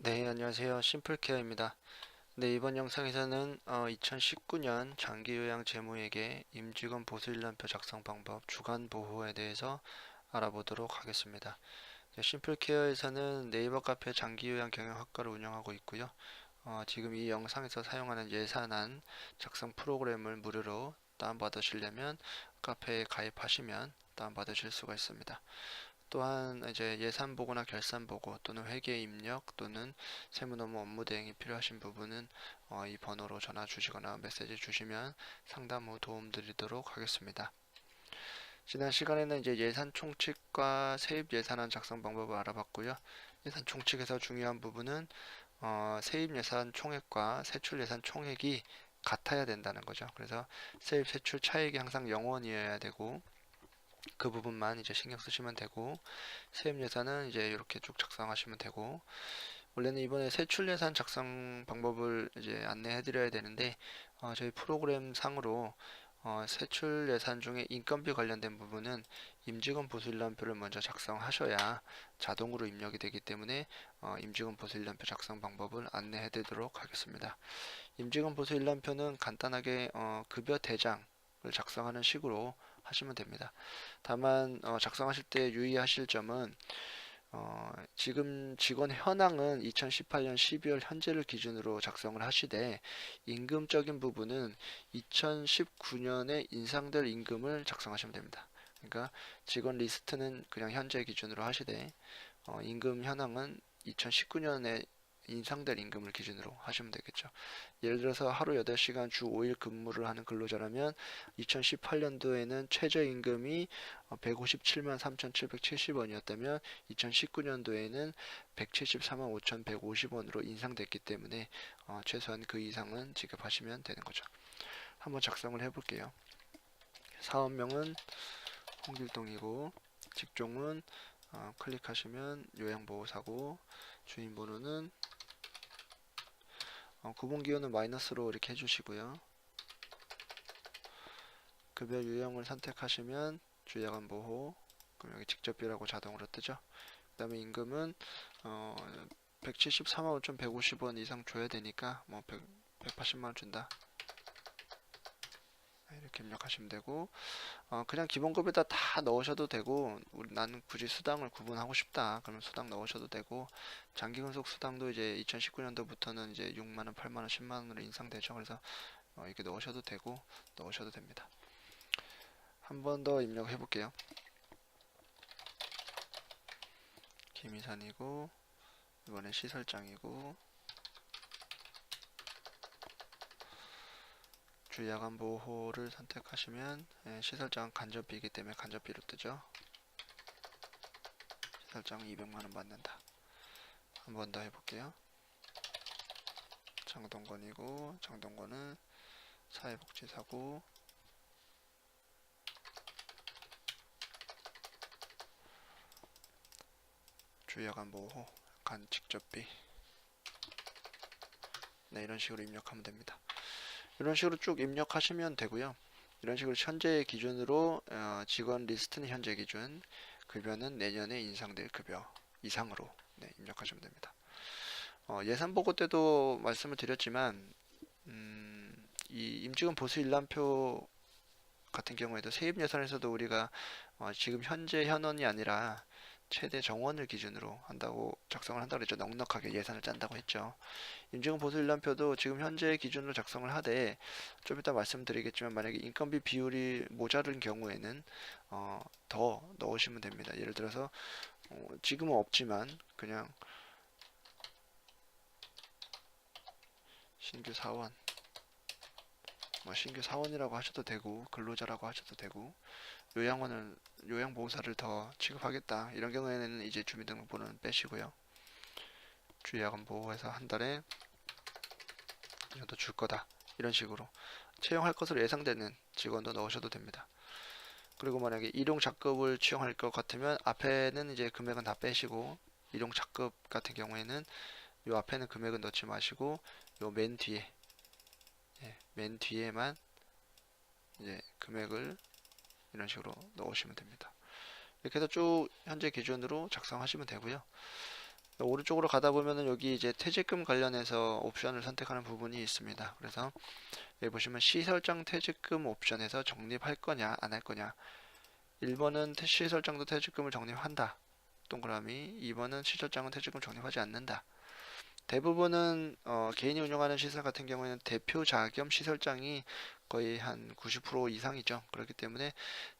네, 안녕하세요. 심플케어입니다. 네, 이번 영상에서는 2019년 장기요양 재무회계 임직원 보수일람표 작성 방법 주간 보호에 대해서 알아보도록 하겠습니다. 네, 심플케어에서는 네이버 카페 장기요양 경영학과를 운영하고 있고요. 지금 이 영상에서 사용하는 예산안 작성 프로그램을 무료로 다운받으시려면 카페에 가입하시면 다운받으실 수가 있습니다. 또한 이제 예산 보고나 결산 보고 또는 회계 입력 또는 세무노무 업무 대행이 필요하신 부분은 이 번호로 전화 주시거나 메시지 주시면 상담 후 도움 드리도록 하겠습니다. 지난 시간에는 이제 예산 총칙과 세입 예산안 작성 방법을 알아봤고요. 예산 총칙에서 중요한 부분은 세입 예산 총액과 세출 예산 총액이 같아야 된다는 거죠. 그래서 세입 세출 차액이 항상 0원이어야 되고 그 부분만 이제 신경 쓰시면 되고, 세입 예산은 이제 이렇게 쭉 작성하시면 되고, 원래는 이번에 세출 예산 작성 방법을 이제 안내해 드려야 되는데 저희 프로그램 상으로 세출 예산 중에 인건비 관련된 부분은 임직원 보수일람표를 먼저 작성하셔야 자동으로 입력이 되기 때문에 임직원 보수일람표 작성 방법을 안내해 드리도록 하겠습니다. 임직원 보수일람표는 간단하게 급여 대장을 작성하는 식으로 하시면 됩니다. 다만 작성하실 때 유의하실 점은 지금 직원 현황은 2018년 12월 현재를 기준으로 작성을 하시되 임금적인 부분은 2019년에 인상될 임금을 작성하시면 됩니다. 그러니까 직원 리스트는 그냥 현재 기준으로 하시되 임금 현황은 2019년에 인상될 임금을 기준으로 하시면 되겠죠. 예를 들어서 하루 8시간 주 5일 근무를 하는 근로자라면 2018년도에는 최저임금이 157만 3,770원이었다면 2019년도에는 174만 5,150원으로 인상됐기 때문에 최소한 그 이상은 지급하시면 되는 거죠. 한번 작성을 해볼게요. 사업명은 홍길동이고 직종은 클릭하시면 요양보호사고 주인번호는 구분기호는 마이너스로 이렇게 해주시고요. 급여 유형을 선택하시면 주야간 보호, 그럼 여기 직접비라고 자동으로 뜨죠. 그 다음에 임금은 174만 5,150원 이상 줘야 되니까 180만 원 준다. 이렇게 입력하시면 되고 그냥 기본급에다 다 넣으셔도 되고 나는 굳이 수당을 구분하고 싶다 그러면 수당 넣으셔도 되고 장기근속 수당도 이제 2019년도부터는 이제 6만원, 8만원, 10만원으로 인상되죠. 그래서 이렇게 넣으셔도 되고 넣으셔도 됩니다. 한 번 더 입력해 볼게요. 김이산이고 이번엔 시설장이고 주야간 보호를 선택하시면 시설장은 간접비이기 때문에 간접비로 뜨죠. 시설장은 200만원 받는다. 한 번 더 해볼게요. 장동건이고 장동건은 사회복지사고 주야간 보호 간 직접비 네, 이런 식으로 입력하면 됩니다. 이런 식으로 쭉 입력하시면 되고요. 이런 식으로 현재 기준으로 직원 리스트는 현재 기준, 급여는 내년에 인상될 급여 이상으로 입력하시면 됩니다. 예산 보고 때도 말씀을 드렸지만 이 임직원 보수 일람표 같은 경우에도 세입 예산에서도 우리가 지금 현재 현원이 아니라 최대 정원을 기준으로 한다고 작성을 한다고 했죠. 넉넉하게 예산을 짠다고 했죠. 임직원 보수 일람표도 지금 현재 기준으로 작성을 하되 좀 이따 말씀드리겠지만 만약에 인건비 비율이 모자른 경우에는 더 넣으시면 됩니다. 예를 들어서 지금은 없지만 그냥 신규 사원 신규 사원이라고 하셔도 되고 근로자라고 하셔도 되고 요양원을 요양보호사를 더 취급하겠다 이런 경우에는 이제 주민등록번호는 빼시고요. 주야간 보호해서 한 달에 이 정도 줄 거다 이런 식으로 채용할 것으로 예상되는 직원도 넣으셔도 됩니다. 그리고 만약에 일용 작급을 채용할 것 같으면 앞에는 이제 금액은 다 빼시고 일용 작급 같은 경우에는 요 앞에는 금액은 넣지 마시고 요 맨 뒤에 맨 뒤에만 이제 금액을 이런 식으로 넣으시면 됩니다. 이렇게 해서 쭉 현재 기준으로 작성하시면 되고요. 오른쪽으로 가다 보면은 여기 이제 퇴직금 관련해서 옵션을 선택하는 부분이 있습니다. 그래서 여기 보시면 시설장 퇴직금 옵션에서 적립할 거냐 안 할 거냐. 1번은 시설장도 퇴직금을 적립한다. 동그라미. 2번은 시설장은 퇴직금을 적립하지 않는다. 대부분은 개인이 운영하는 시설 같은 경우에는 대표자 겸 시설장이 거의 한 90% 이상이죠. 그렇기 때문에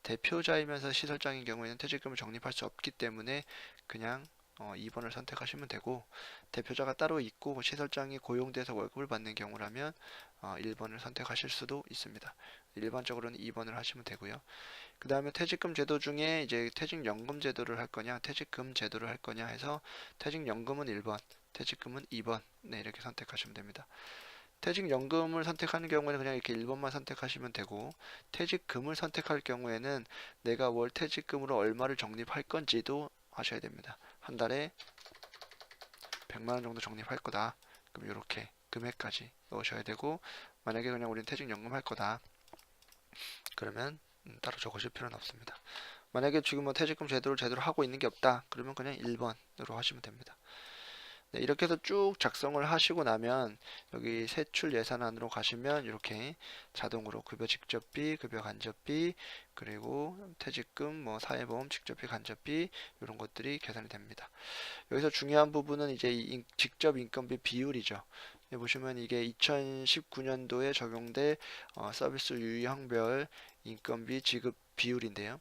대표자이면서 시설장인 경우에는 퇴직금을 적립할 수 없기 때문에 그냥 2번을 선택하시면 되고, 대표자가 따로 있고 시설장이 고용돼서 월급을 받는 경우라면 1번을 선택하실 수도 있습니다. 일반적으로는 2번을 하시면 되고요. 그 다음에 퇴직금 제도 중에 이제 퇴직연금 제도를 할 거냐, 퇴직금 제도를 할 거냐 해서 퇴직연금은 1번, 퇴직금은 2번. 네, 이렇게 선택하시면 됩니다. 퇴직연금을 선택하는 경우에는 그냥 이렇게 1번만 선택하시면 되고, 퇴직금을 선택할 경우에는 내가 월 퇴직금으로 얼마를 적립할 건지도 하셔야 됩니다. 한 달에 100만 원 정도 적립할 거다. 그럼 이렇게 금액까지 넣으셔야 되고, 만약에 그냥 우리는 퇴직연금 할 거다. 그러면 따로 적으실 필요는 없습니다. 만약에 지금 뭐 퇴직금 제도를 제대로 하고 있는 게 없다. 그러면 그냥 1번으로 하시면 됩니다. 네, 이렇게 해서 쭉 작성을 하시고 나면 여기 세출 예산안으로 가시면 이렇게 자동으로 급여 직접비, 급여 간접비, 그리고 퇴직금, 뭐 사회보험 직접비, 간접비 이런 것들이 계산이 됩니다. 여기서 중요한 부분은 이제 직접 인건비 비율이죠. 여기 보시면 이게 2019년도에 적용된 서비스 유형별 인건비 지급 비율인데요.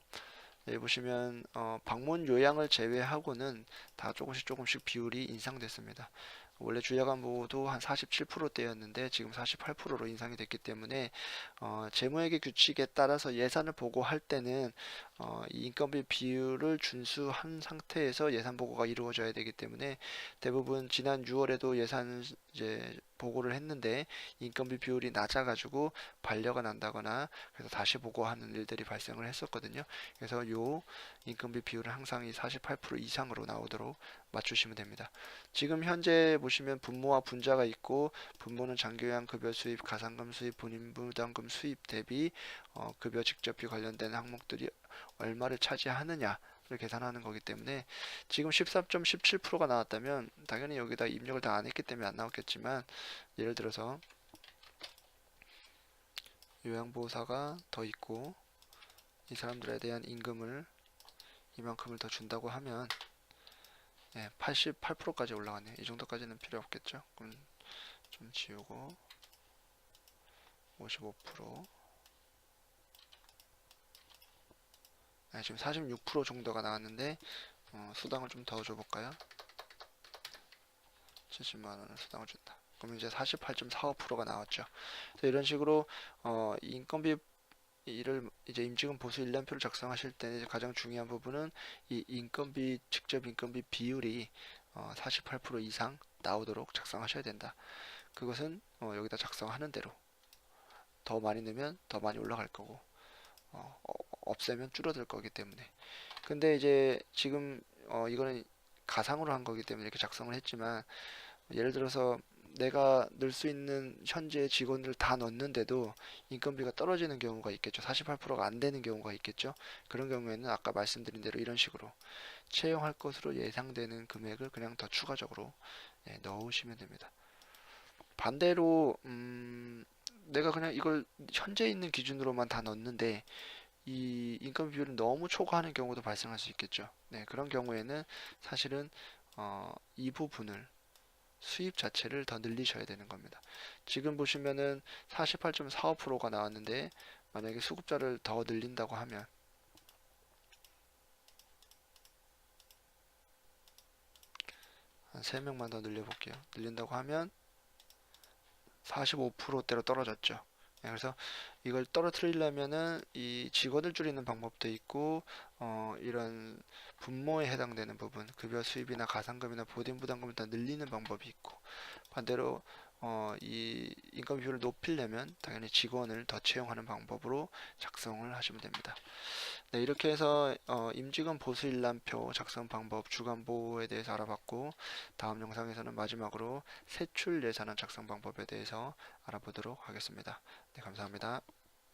여기 보시면 방문 요양을 제외하고는 다 조금씩 비율이 인상됐습니다. 원래 주야간보호도 한 47%대였는데 지금 48%로 인상이 됐기 때문에 재무회계 규칙에 따라서 예산을 보고할 때는 이 인건비 비율을 준수한 상태에서 예산 보고가 이루어져야 되기 때문에 대부분 지난 6월에도 예산 이제 보고를 했는데 인건비 비율이 낮아가지고 반려가 난다거나 그래서 다시 보고하는 일들이 발생을 했었거든요. 그래서 요 인건비 비율은 항상 이 48% 이상으로 나오도록 맞추시면 됩니다. 지금 현재 보시면 분모와 분자가 있고, 분모는 장기요양 급여 수입, 가산금 수입, 본인 부담금 수입 대비 급여 직접비 관련된 항목들이 얼마를 차지하느냐를 계산하는 거기 때문에 지금 13.17%가 나왔다면 당연히 여기다 입력을 다 안 했기 때문에 안 나왔겠지만, 예를 들어서 요양보호사가 더 있고 이 사람들에 대한 임금을 이만큼을 더 준다고 하면 88%까지 올라가네요. 이 정도까지는 필요 없겠죠. 그럼 좀 지우고 55%. 지금 46% 정도가 나왔는데 수당을 좀 더 줘볼까요? 70만원을 수당을 준다. 그럼 이제 48.45%가 나왔죠. 그래서 이런 식으로 인건비 이를 이제 임직원 보수 일람표를 작성하실 때 가장 중요한 부분은 이 인건비 직접 인건비 비율이 48% 이상 나오도록 작성하셔야 된다. 그것은 여기다 작성하는 대로 더 많이 넣으면 더 많이 올라갈 거고 없애면 줄어들 거기 때문에. 근데 이제 지금 이거는 가상으로 한 거기 때문에 이렇게 작성을 했지만, 예를 들어서 내가 넣을 수 있는 현재 직원들 다 넣는데도 인건비가 떨어지는 경우가 있겠죠. 48%가 안 되는 경우가 있겠죠. 그런 경우에는 아까 말씀드린 대로 이런 식으로 채용할 것으로 예상되는 금액을 그냥 더 추가적으로 넣으시면 됩니다. 반대로 내가 그냥 이걸 현재 있는 기준으로만 다 넣는데 이 인건비 비율을 너무 초과하는 경우도 발생할 수 있겠죠. 네, 그런 경우에는 사실은 이 부분을 수입 자체를 더 늘리셔야 되는 겁니다. 지금 보시면은 48.45%가 나왔는데 만약에 수급자를 더 늘린다고 하면 한 3명만 더 늘려볼게요. 늘린다고 하면 45%대로 떨어졌죠. 그래서 이걸 떨어뜨리려면은 이 직원을 줄이는 방법도 있고 이런 분모에 해당되는 부분 급여 수입이나 가산금이나 보딘 부담금을 다 늘리는 방법이 있고, 반대로 이 인건비 비율을 높이려면 당연히 직원을 더 채용하는 방법으로 작성을 하시면 됩니다. 네, 이렇게 해서 임직원 보수 일람표 작성 방법, 주간 보호에 대해서 알아봤고, 다음 영상에서는 마지막으로 세출 예산안 작성 방법에 대해서 알아보도록 하겠습니다. 네, 감사합니다.